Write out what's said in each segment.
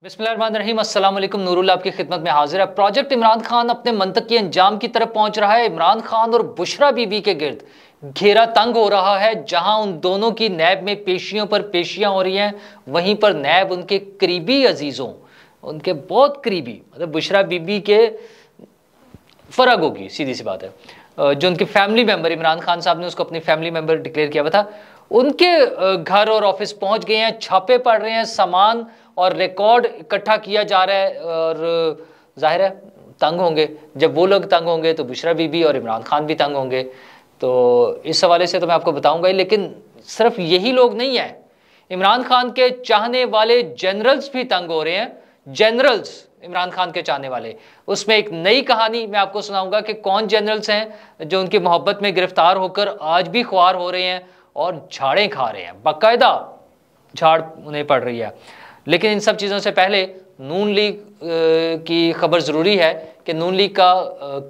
बिस्मिल्लाहिर्रहमानिर्रहीम, अस्सलाम वालेकुम। नूरुल आपकी खिदमत में हाजिर है। प्रोजेक्ट इमरान खान अपने मंतकी अंजाम की तरफ पहुंच रहा है। इमरान खान और बुशरा बीबी के गिर्द घेरा तंग हो रहा है। जहां उन दोनों की नैब में पेशियों पर पेशियां हो रही हैं, वहीं पर नैब उनके करीबी अजीज़ों, उनके बहुत करीबी, मतलब बुशरा बीबी के फ़र्क होगी, सीधी सी बात है। जो उनके फैमिली मेम्बर, इमरान खान साहब ने उसको अपनी फैमिली मेम्बर डिक्लेयर किया हुआ था, उनके घर और ऑफिस पहुंच गए हैं, छापे पड़ रहे हैं, सामान और रिकॉर्ड इकट्ठा किया जा रहा है। और जाहिर है तंग होंगे। जब वो लोग तंग होंगे तो बुशरा बीबी और इमरान खान भी तंग होंगे। तो इस हवाले से तो मैं आपको बताऊंगा ही। लेकिन सिर्फ यही लोग नहीं है, इमरान खान के चाहने वाले जनरल्स भी तंग हो रहे हैं। जनरल्स इमरान खान के चाहने वाले, उसमें एक नई कहानी मैं आपको सुनाऊंगा कि कौन जनरल्स हैं जो उनकी मोहब्बत में गिरफ्तार होकर आज भी ख्वार हो रहे हैं और झाड़ें खा रहे हैं, बाकायदा झाड़ उन्हें पड़ रही है। लेकिन इन सब चीज़ों से पहले नून लीग की खबर ज़रूरी है कि नून लीग का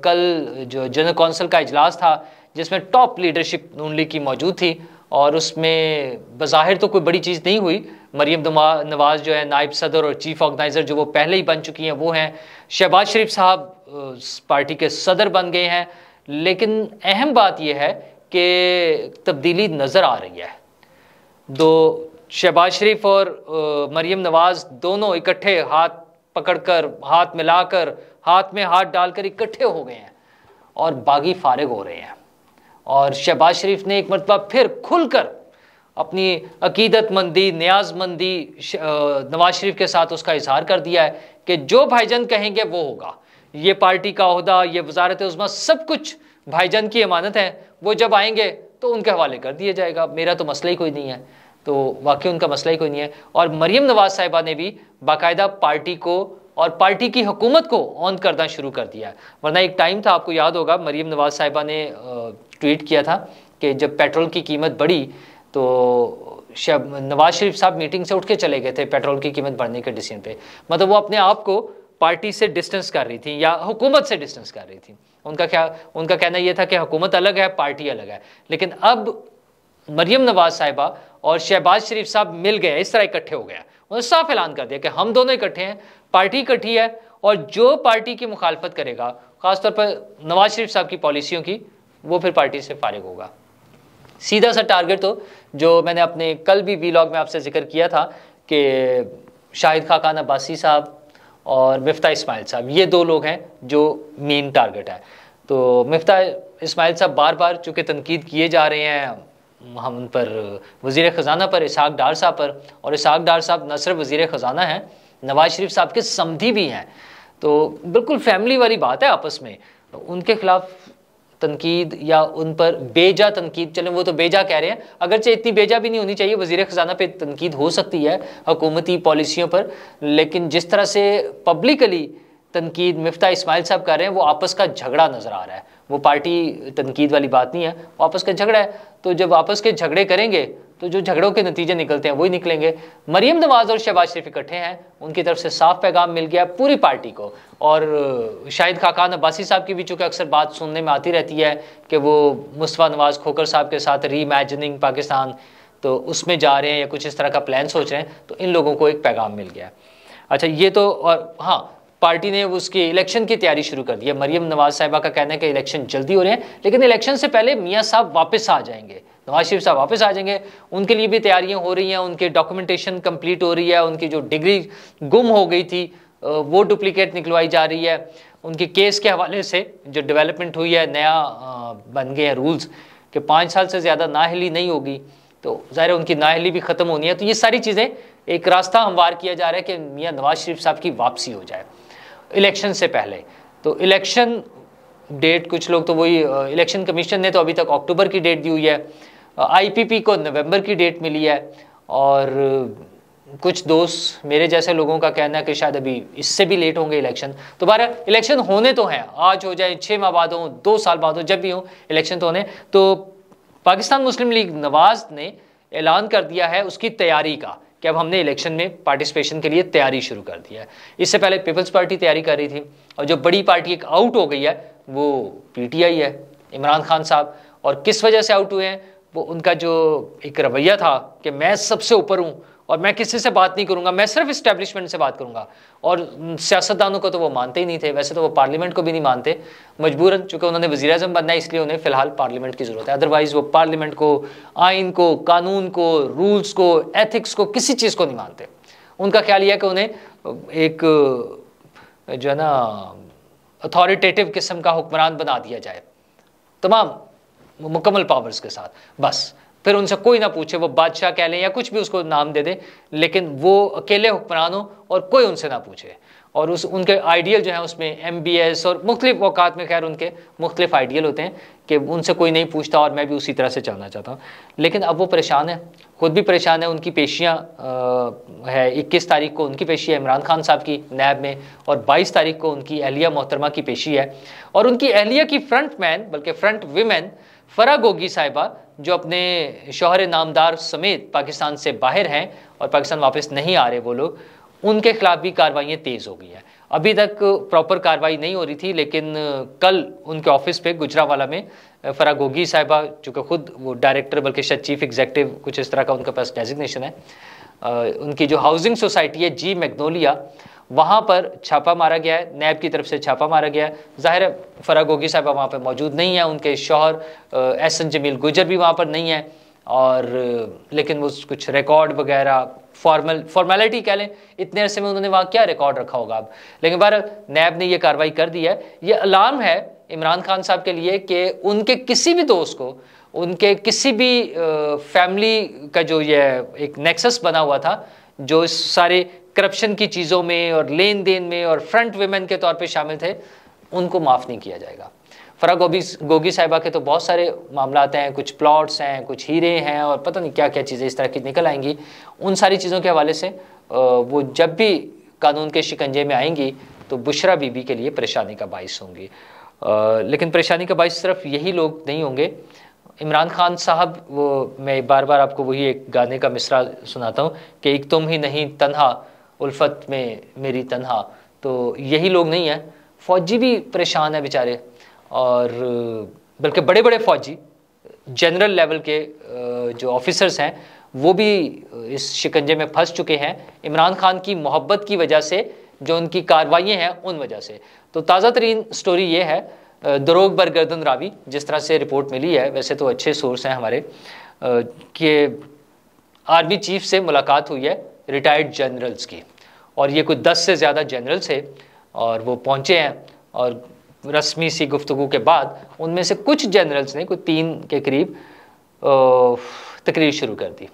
कल जो जनरल कौंसिल का इजलास था, जिसमें टॉप लीडरशिप नून लीग की मौजूद थी, और उसमें बज़ाहिर तो कोई बड़ी चीज़ नहीं हुई। मरीम नवाज़ जो है नायब सदर और चीफ ऑर्गेनाइज़र, जो वो पहले ही बन चुकी हैं, वो हैं। शहबाज शरीफ साहब पार्टी के सदर बन गए हैं। लेकिन अहम बात यह है कि तब्दीली नज़र आ रही है। दो शहबाज शरीफ और मरीम नवाज़ दोनों इकट्ठे हाथ पकड़कर, हाथ मिलाकर, हाथ में हाथ डालकर इकट्ठे हो गए हैं और बागी फारिग हो रहे हैं। और शहबाज शरीफ ने एक मरतबा फिर खुलकर अपनी अकीदतमंदी, न्याज़मंदी नवाज शरीफ के साथ उसका इजहार कर दिया है कि जो भाईजान कहेंगे वो होगा। ये पार्टी का ओहदा, ये वजारत उज़्मा, सब कुछ भाईजान की अमानत है। वो जब आएंगे तो उनके हवाले कर दिया जाएगा, मेरा तो मसला ही कोई नहीं है। तो वाकई उनका मसला ही कोई नहीं है। और मरीम नवाज साहिबा ने भी बाकायदा पार्टी को और पार्टी की हुकूमत को ऑन करना शुरू कर दिया है। वरना एक टाइम था, आपको याद होगा, मरीम नवाज साहिबा ने ट्वीट किया था कि जब पेट्रोल की कीमत बढ़ी तो नवाज शरीफ साहब मीटिंग से उठ के चले गए थे पेट्रोल की कीमत बढ़ने के डिसीजन पे। मतलब वो अपने आप को पार्टी से डिस्टेंस कर रही थी या हुकूमत से डिस्टेंस कर रही थी। उनका कहना यह था कि हुकूमत अलग है, पार्टी अलग है। लेकिन अब मरीम नवाज साहिबा और शहबाज शरीफ साहब मिल गए, इस तरह इकट्ठे हो गए। उन्होंने साफ ऐलान कर दिया कि हम दोनों इकट्ठे हैं, पार्टी इकट्ठी है, और जो पार्टी की मुखालफत करेगा, खासतौर पर नवाज शरीफ साहब की पॉलिसियों की, वो फिर पार्टी से फारिग होगा। सीधा सा टारगेट तो जो मैंने अपने कल भी वीलॉग में आपसे जिक्र किया था कि शाहिद खाकान अब्बासी साहब और मिफ्ता इस्माइल साहब, ये दो लोग हैं जो मेन टारगेट है। तो मिफ्ता इस्माइल साहब बार बार चूँकि तनकीद किए जा रहे हैं हम उन पर, वज़ीर ख़ज़ाना पर, इसहाक डार साहब पर। और इसहाक डार साहब न सिर्फ वज़ीर ख़ज़ाना हैं, नवाज शरीफ साहब के समधी भी हैं। तो बिल्कुल फैमिली वाली बात है आपस में। उनके खिलाफ तनकीद या उन पर बेजा तनकीद, चलें वो तो बेजा कह रहे हैं, अगरचे इतनी बेजा भी नहीं होनी चाहिए। वज़ीर ख़ज़ाना पे तनकीद हो सकती है हुकूमती पॉलिसियों पर, लेकिन जिस तरह से पब्लिकली तनकीद मिफ्ता इस्माइल साहब कर रहे हैं, वो आपस का झगड़ा नज़र आ रहा है। वो पार्टी तनकीद वाली बात नहीं है, वो आपस का झगड़ा है। तो जब आपस के झगड़े करेंगे तो जो झगड़ों के नतीजे निकलते हैं वही निकलेंगे। मरीम नवाज और शहबाज शरीफ इकट्ठे हैं, उनकी तरफ से साफ पैगाम मिल गया पूरी पार्टी को। और शाहिद खाकान अब्बासी साहब की भी चूँकि अक्सर बात सुनने में आती रहती है कि वो मुस्तफ़ा नवाज खोखर साहब के साथ रीइमेजिनिंग पाकिस्तान, तो उसमें जा रहे हैं या कुछ इस तरह का प्लान सोच रहे हैं, तो इन लोगों को एक पैगाम मिल गया। अच्छा, ये तो, और हाँ, पार्टी ने उसकी इलेक्शन की तैयारी शुरू कर दी है। मरीम नवाज साहिबा का कहना है कि इलेक्शन जल्दी हो रहे हैं, लेकिन इलेक्शन से पहले मियाँ साहब वापस आ जाएंगे, नवाज शरीफ साहब वापस आ जाएंगे। उनके लिए भी तैयारियां हो रही हैं, उनकी डॉक्यूमेंटेशन कंप्लीट हो रही है, उनकी जो डिग्री गुम हो गई थी वो डुप्लीकेट निकलवाई जा रही है। उनके केस के हवाले से जो डेवलपमेंट हुई है, नया बन गए हैं रूल्स कि 5 साल से ज़्यादा नाअहली नहीं होगी, तो ज़ाहिर है उनकी नाअहली भी ख़त्म होनी है। तो ये सारी चीज़ें एक रास्ता हमवार किया जा रहा है कि मियाँ नवाज शरीफ साहब की वापसी हो जाए इलेक्शन से पहले। तो इलेक्शन डेट, कुछ लोग तो वही, इलेक्शन कमीशन ने तो अभी तक अक्टूबर की डेट दी हुई है, IPP को नवंबर की डेट मिली है, और कुछ दोस्त मेरे जैसे लोगों का कहना है कि शायद अभी इससे भी लेट होंगे इलेक्शन। तो बहरहाल इलेक्शन होने तो हैं, आज हो जाए, 6 माह बाद हो, 2 साल बाद हो, जब भी हो इलेक्शन तो होने। तो पाकिस्तान मुस्लिम लीग नवाज ने ऐलान कर दिया है उसकी तैयारी का कि अब हमने इलेक्शन में पार्टिसिपेशन के लिए तैयारी शुरू कर दी है। इससे पहले पीपल्स पार्टी तैयारी कर रही थी, और जो बड़ी पार्टी एक आउट हो गई है वो PTI है, इमरान खान साहब। और किस वजह से आउट हुए हैं, वो उनका जो एक रवैया था कि मैं सबसे ऊपर हूँ और मैं किसी से बात नहीं करूंगा, मैं सिर्फ इस्टेब्लिशमेंट से बात करूंगा। और सियासतदानों को तो वो मानते ही नहीं थे, वैसे तो वो पार्लियामेंट को भी नहीं मानते, मजबूरन, चूंकि उन्होंने वज़ीर-ए-आज़म बनना है इसलिए उन्हें फिलहाल पार्लियामेंट की जरूरत है। अदरवाइज वो पार्लियामेंट को, आइन को, कानून को, रूल्स को, एथिक्स को, किसी चीज़ को नहीं मानते। उनका ख्याल यह है कि उन्हें एक जो है ना अथॉरिटेटिव किस्म का हुक्मरान बना दिया जाए, तमाम मुकम्मल पावर्स के साथ, बस फिर उनसे कोई ना पूछे, वो बादशाह कह लें या कुछ भी उसको नाम दे दे, लेकिन वो अकेले हुक्मरान हो और कोई उनसे ना पूछे। और उनके आइडियल जो है उसमें MBS और मुख्तलिफ औकात में खैर उनके मुख्तलिफ आइडियल होते हैं कि उनसे कोई नहीं पूछता और मैं भी उसी तरह से चलना चाहता हूँ। लेकिन अब वो परेशान है, खुद भी परेशान है। उनकी पेशियाँ है 21 तारीख को उनकी पेशी है इमरान खान साहब की नैब में, और 22 तारीख को उनकी अहलिया मोहतरमा की पेशी है। और उनकी अहलिया की फ्रंट मैन बल्कि फ्रंट विमेन फरा गोगी साहिबा, जो अपने शौहर नामदार समेत पाकिस्तान से बाहर हैं और पाकिस्तान वापस नहीं आ रहे वो लोग, उनके खिलाफ भी कार्रवाइयाँ तेज़ हो गई हैं। अभी तक प्रॉपर कार्रवाई नहीं हो रही थी, लेकिन कल उनके ऑफिस पे गुजरावाला में फरा गोगी साहिबा, चूँकि खुद वो डायरेक्टर बल्कि शायद चीफ एग्जीक्यूटिव कुछ इस तरह का उनके पास डेजिग्नेशन है, उनकी जो हाउसिंग सोसाइटी है जी मैग्नोलिया, वहाँ पर छापा मारा गया है, नैब की तरफ से छापा मारा गया है। ज़ाहिर है फरा गोगी साहिबा वहाँ पर मौजूद नहीं है, उनके शौहर एहसन जमील गुजर भी वहाँ पर नहीं है, और लेकिन वो कुछ रिकॉर्ड वगैरह फॉर्मेलिटी कह लें, इतने अरसे में उन्होंने वहाँ क्या रिकॉर्ड रखा होगा अब। लेकिन बहरहाल नैब ने ये कार्रवाई कर दी है। ये अलार्म है इमरान खान साहब के लिए कि उनके किसी भी दोस्त को, उनके किसी भी फैमिली का जो ये एक नेक्सस बना हुआ था, जो इस सारे करप्शन की चीज़ों में और लेन देन में और फ्रंट विमेन के तौर पे शामिल थे, उनको माफ़ नहीं किया जाएगा। फरा गोगी साहिबा के तो बहुत सारे मामलात हैं, कुछ प्लॉट्स हैं, कुछ हीरे हैं और पता नहीं क्या क्या चीज़ें इस तरह की निकल आएंगी। उन सारी चीज़ों के हवाले से वो जब भी कानून के शिकंजे में आएंगी तो बुशरा बीबी के लिए परेशानी का बाइस होंगी। लेकिन परेशानी का बाइस सिर्फ यही लोग नहीं होंगे। इमरान खान साहब, वो मैं बार बार आपको वही एक गाने का मिसरा सुनाता हूँ कि एक तुम ही नहीं तन्हा उल्फत में मेरी तन्हा, तो यही लोग नहीं हैं, फ़ौजी भी परेशान है बेचारे, और बल्कि बड़े बड़े फ़ौजी जनरल लेवल के जो ऑफिसर्स हैं वो भी इस शिकंजे में फंस चुके हैं इमरान खान की मोहब्बत की वजह से, जो उनकी कार्रवाइयाँ हैं उन वजह से। तो ताज़ा तरीन स्टोरी ये है, दरोग बरगर्दन रावी, जिस तरह से रिपोर्ट मिली है, वैसे तो अच्छे सोर्स हैं हमारे, कि आर्मी चीफ से मुलाकात हुई है रिटायर्ड जनरल्स की, और ये कुछ 10 से ज़्यादा जनरल्स थे और वो पहुँचे हैं, और रस्मी सी गुफ्तगू के बाद उनमें से कुछ जनरल्स ने, कुछ 3 के करीब तकरीर शुरू कर दी।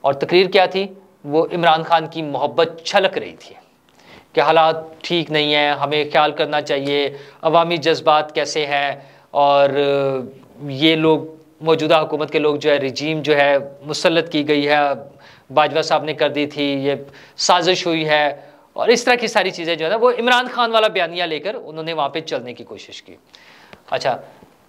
और तकरीर क्या थी? वो इमरान खान की मोहब्बत छलक रही थी कि हालात ठीक नहीं है, हमें ख्याल करना चाहिए, अवामी जज्बात कैसे हैं, और ये लोग मौजूदा हुकूमत के लोग जो है, रिजीम जो है मुसल्लत की गई है, बाजवा साहब ने कर दी थी, ये साजिश हुई है, और इस तरह की सारी चीज़ें जो है ना, वो इमरान खान वाला बयानिया लेकर उन्होंने वहाँ पे चलने की कोशिश की। अच्छा,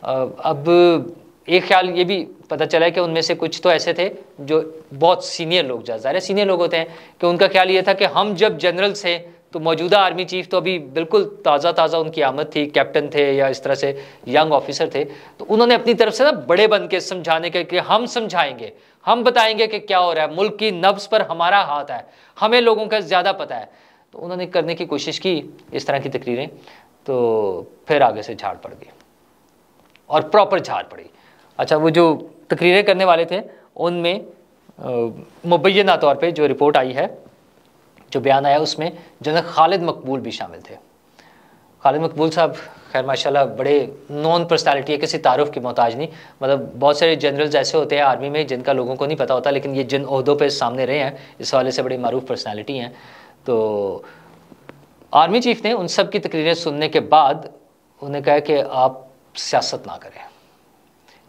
अब एक ख्याल ये भी पता चला है कि उनमें से कुछ तो ऐसे थे जो बहुत सीनियर लोग, ज़्यादा सीनियर लोग होते हैं, कि उनका ख्याल ये था कि हम जब जनरल थे तो मौजूदा आर्मी चीफ तो अभी बिल्कुल ताज़ा उनकी आमद थी, कैप्टन थे या इस तरह से यंग ऑफिसर थे, तो उन्होंने अपनी तरफ से ना बड़े बन के समझाने के कि हम समझाएंगे, हम बताएंगे कि क्या हो रहा है, मुल्क की नब्ज़ पर हमारा हाथ है, हमें लोगों का ज़्यादा पता है। तो उन्होंने करने की कोशिश की इस तरह की तकरीरें, तो फिर आगे से झाड़ पड़ गई, और प्रॉपर झाड़ पड़ी। अच्छा, वो जो तकरीरें करने वाले थे उनमें मुबैना तौर पे जो रिपोर्ट आई है, जो बयान आया, उसमें जनरल खालिद मकबूल भी शामिल थे। खालिद मकबूल साहब खैर माशाल्लाह बड़े नॉन पर्सनैलिटी है, किसी तारुफ की मोहताज नहीं। मतलब बहुत सारे जनरल्स ऐसे होते हैं आर्मी में जिनका लोगों को नहीं पता होता, लेकिन ये जिन ओहदों पे सामने रहे हैं इस हवाले से बड़ी मारूफ पर्सनैलिटी हैं। तो आर्मी चीफ ने उन सब की तकरीरें सुनने के बाद उन्हें कहा कि आप सियासत ना करें,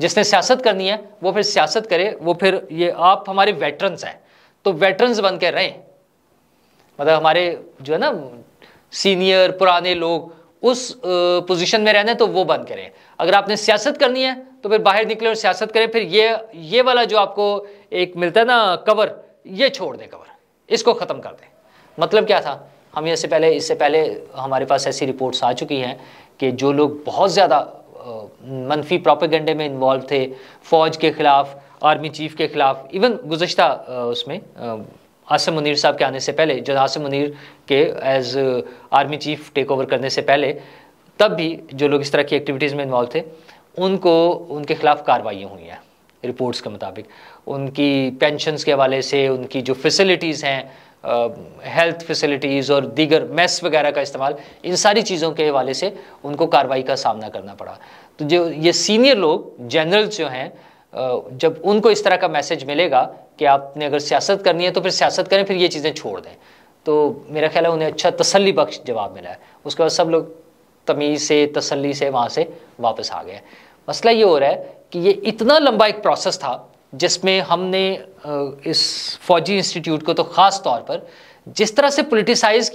जिसने सियासत करनी है वो फिर सियासत करे, वो फिर ये आप हमारे वेटरन्स हैं तो वेटरन्स बन के रहें। मतलब हमारे जो है ना सीनियर पुराने लोग उस पोजीशन में रहने तो वो बंद करें। अगर आपने सियासत करनी है तो फिर बाहर निकले और सियासत करें। फिर ये वाला जो आपको एक मिलता है ना कवर, ये छोड़ दें, कवर इसको ख़त्म कर दें। मतलब क्या था, हम इससे पहले हमारे पास ऐसी रिपोर्ट्स आ चुकी हैं कि जो लोग बहुत ज़्यादा मनफी प्रोपेगेंडे में इन्वॉल्व थे, फ़ौज के ख़िलाफ़, आर्मी चीफ के ख़िलाफ़, इवन गुज़श्ता उसमें आसिम मुनीर साहब के आने से पहले, जब आसिम मुनीर के as army chief take over करने से पहले, तब भी जो लोग इस तरह की एक्टिविटीज़ में इन्वॉल्व थे उनके खिलाफ कार्रवाइयाँ हुई हैं रिपोर्ट्स के मुताबिक। उनकी पेंशन्स के हवाले से, उनकी जो फैसिलिटीज़ हैं, हेल्थ फैसिलिटीज़ और दीगर मेस वगैरह का इस्तेमाल, इन सारी चीज़ों के हवाले से उनको कार्रवाई का सामना करना पड़ा। तो जो ये सीनियर लोग, जनरल्स जो हैं, जब उनको इस तरह का मैसेज मिलेगा कि आपने अगर सियासत करनी है तो फिर सियासत करें, फिर ये चीज़ें छोड़ दें, तो मेरा ख्याल है उन्हें अच्छा तसल्ली बख्श जवाब मिला है। उसके बाद सब लोग तमीज़ से, तसल्ली से वहाँ से वापस आ गए। मसला ये हो रहा है कि ये इतना लंबा एक प्रोसेस था जिसमें हमने इस फौजी इंस्टीट्यूट को तो ख़ास तौर पर जिस तरह से पोलिटिसाइज़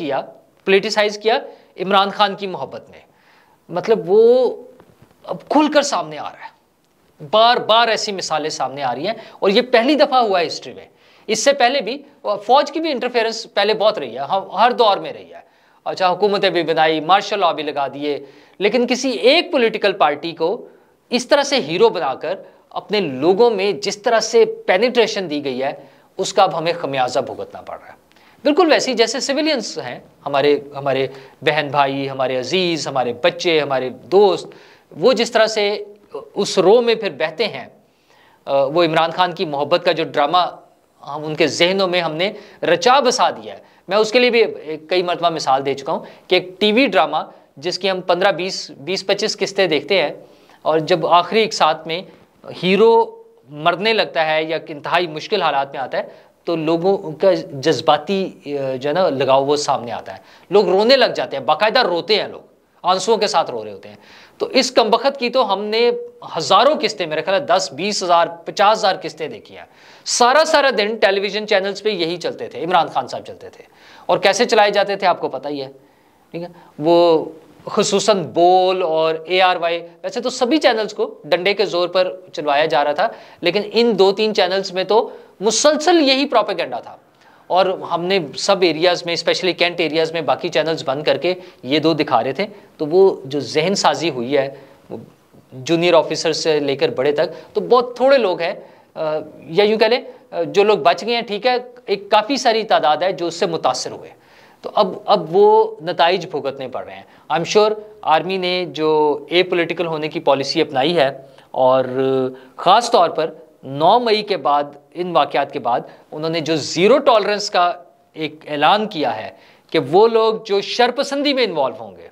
किया इमरान खान की मोहब्बत में, मतलब वो अब खुलकर सामने आ रहा है। बार बार ऐसी मिसालें सामने आ रही हैं और ये पहली दफ़ा हुआ है हिस्ट्री में। इससे पहले भी फौज की भी इंटरफेरेंस पहले बहुत रही है, हर दौर में रही है। अच्छा, हुकूमतें भी बनाई, मार्शल लॉ भी लगा दिए, लेकिन किसी एक पॉलिटिकल पार्टी को इस तरह से हीरो बनाकर अपने लोगों में जिस तरह से पेनिट्रेशन दी गई है, उसका अब हमें खमियाजा भुगतना पड़ रहा है। बिल्कुल वैसे ही जैसे सिविलियंस हैं, हमारे बहन भाई, हमारे अजीज़, हमारे बच्चे, हमारे दोस्त, वो जिस तरह से उस रो में फिर बहते हैं, वो इमरान खान की मोहब्बत का जो ड्रामा हम उनके जहनों में हमने रचा बसा दिया है। मैं उसके लिए भी कई मरतबा मिसाल दे चुका हूँ कि एक टीवी ड्रामा जिसकी हम 15-20-25 किस्तें देखते हैं, और जब आखिरी एक साथ में हीरो मरने लगता है या इंतहाई मुश्किल हालात में आता है, तो लोगों का जज्बाती जो है ना लगाव वो सामने आता है। लोग रोने लग जाते हैं, बाकायदा रोते हैं, लोग आंसुओं के साथ रो रहे होते हैं। तो इस कमबख्त की तो हमने हज़ारों किस्तें, मेरे ख्याल 10-20 हज़ार 50 हज़ार किस्तें देखी हैं। सारा दिन टेलीविज़न चैनल्स पे यही चलते थे, इमरान खान साहब चलते थे, और कैसे चलाए जाते थे आपको पता ही है, ठीक है। वो खुसूसन बोल और ARY, वैसे तो सभी चैनल्स को डंडे के जोर पर चलवाया जा रहा था, लेकिन इन 2-3 चैनल्स में तो मुसलसल यही प्रोपेगेंडा था। और हमने सब एरियाज़ में, स्पेशली कैंट एरियाज़ में, बाकी चैनल्स बंद करके ये 2 दिखा रहे थे। तो वो जो जहन साजी हुई है, जूनियर ऑफिसर से लेकर बड़े तक, तो बहुत थोड़े लोग हैं, या यूँ कह लें जो लोग बच गए हैं, ठीक है, एक काफ़ी सारी तादाद है जो उससे मुतासर हुए। तो अब वो नताइज भुगतने पड़ रहे हैं। आई एम श्योर आर्मी ने जो एपॉलिटिकल होने की पॉलिसी अपनाई है, और ख़ास तौर पर 9 मई के बाद, इन वाक़यात के बाद, उन्होंने जो ज़ीरो टॉलरेंस का एक ऐलान किया है कि वो लोग जो शरपसंदी में इन्वॉल्व होंगे,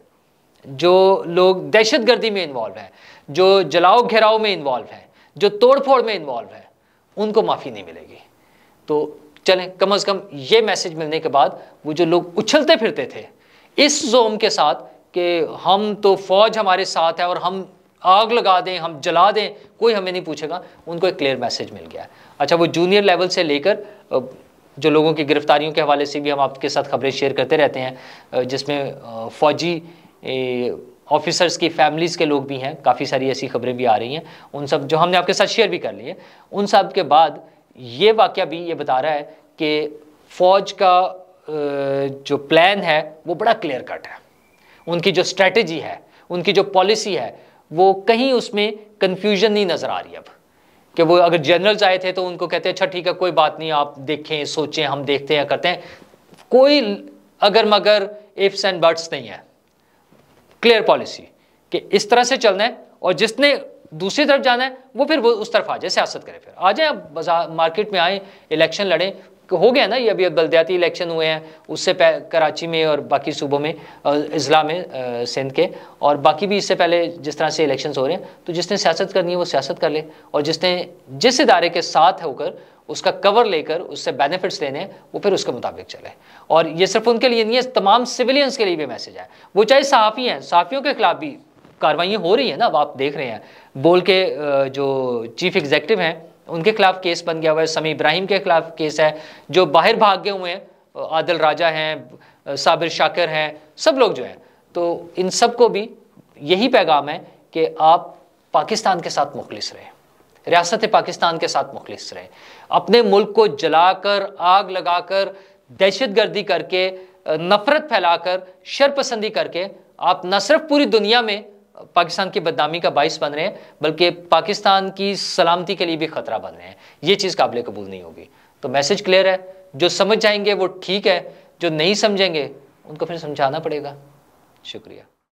जो लोग दहशतगर्दी में इन्वॉल्व हैं, जो जलाओ घेराव में इन्वॉल्व हैं, जो तोड़फोड़ में इन्वॉल्व हैं, उनको माफ़ी नहीं मिलेगी। तो चलें, कम से कम ये मैसेज मिलने के बाद वो जो लोग उछलते फिरते थे इस जोम के साथ कि हम तो फौज हमारे साथ है और हम आग लगा दें, हम जला दें, कोई हमें नहीं पूछेगा, उनको एक क्लियर मैसेज मिल गया है। अच्छा, वो जूनियर लेवल से लेकर जो लोगों की गिरफ्तारियों के हवाले से भी हम आपके साथ खबरें शेयर करते रहते हैं, जिसमें फौजी ऑफिसर्स की फैमिलीज़ के लोग भी हैं, काफ़ी सारी ऐसी खबरें भी आ रही हैं, उन सब जो हमने आपके साथ शेयर भी कर ली है। उन सब के बाद ये वाक़या भी ये बता रहा है कि फ़ौज का जो प्लान है वो बड़ा क्लियर कट है। उनकी जो स्ट्रेटजी है, उनकी जो पॉलिसी है, वो कहीं उसमें कन्फ्यूजन नहीं नज़र आ रही अब, कि वो अगर जनरल्स आए थे तो उनको कहते हैं अच्छा ठीक है, कोई बात नहीं, आप देखें, सोचें, हम देखते हैं, करते हैं। कोई अगर मगर, इफ्स एंड बट्स नहीं है। क्लियर पॉलिसी कि इस तरह से चलना है, और जिसने दूसरी तरफ जाना है वो फिर वो उस तरफ आ जाए, सियासत करे, फिर आ जाए, अब बाजार मार्केट में आए, इलेक्शन लड़ें। हो गया ना ये, अभी बलदियाती इलेक्शन हुए हैं, उससे कराची में और बाकी सूबों में, अजला में, सिंध के, और बाकी भी इससे पहले जिस तरह से इलेक्शंस हो रहे हैं। तो जिसने सियासत करनी है वो सियासत कर ले, और जिसने जिस इदारे के साथ होकर उसका कवर लेकर उससे बेनिफिट्स लेने हैं वो फिर उसके मुताबिक चले। और ये सिर्फ उनके लिए नहीं है, तमाम सिविलियंस के लिए भी मैसेज है। वो चाहे सहाफ़ी हैं, सहाफ़ियों के खिलाफ भी कार्रवाइयाँ हो रही हैं ना, अब आप देख रहे हैं। बोल के जो चीफ एग्जीक्यूटिव हैं उनके खिलाफ केस बन गया हुआ है, समी इब्राहिम के खिलाफ केस है, जो बाहर भाग गए हुए हैं, आदिल राजा हैं, साबिर शाकिर हैं, सब लोग जो हैं। तो इन सब को भी यही पैगाम है कि आप पाकिस्तान के साथ मुखलिस रहें, रियासत पाकिस्तान के साथ मुखलिस रहें। अपने मुल्क को जलाकर, आग लगाकर, दहशतगर्दी करके, नफरत फैलाकर, शरपसंदी करके आप न सिर्फ पूरी दुनिया में पाकिस्तान की बदनामी का बाइस बन रहे हैं, बल्कि पाकिस्तान की सलामती के लिए भी ख़तरा बन रहे हैं। ये चीज़ काबिल कबूल नहीं होगी। तो मैसेज क्लियर है जो समझ जाएंगे वो ठीक है, जो नहीं समझेंगे उनको फिर समझाना पड़ेगा। शुक्रिया।